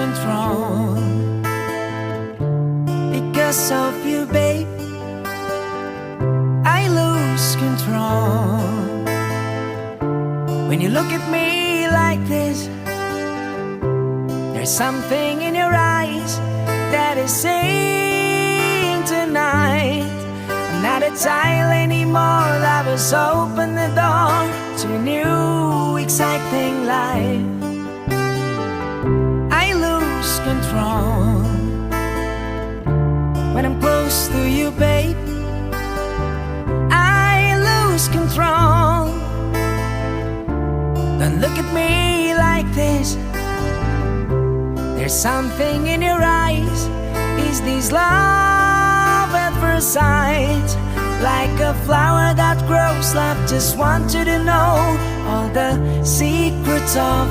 control. Because of you, babe, I lose control. When you look at me like this, there's something in your eyes that is saying tonight, I'm not a child anymore. Love has opened the door to a new, exciting life. I lose control when I'm close to you, babe. I lose control. Don't look at me like this. There's something in your eyes. Is this love at first sight? Like a flower that grows, love just want you to know all the secrets of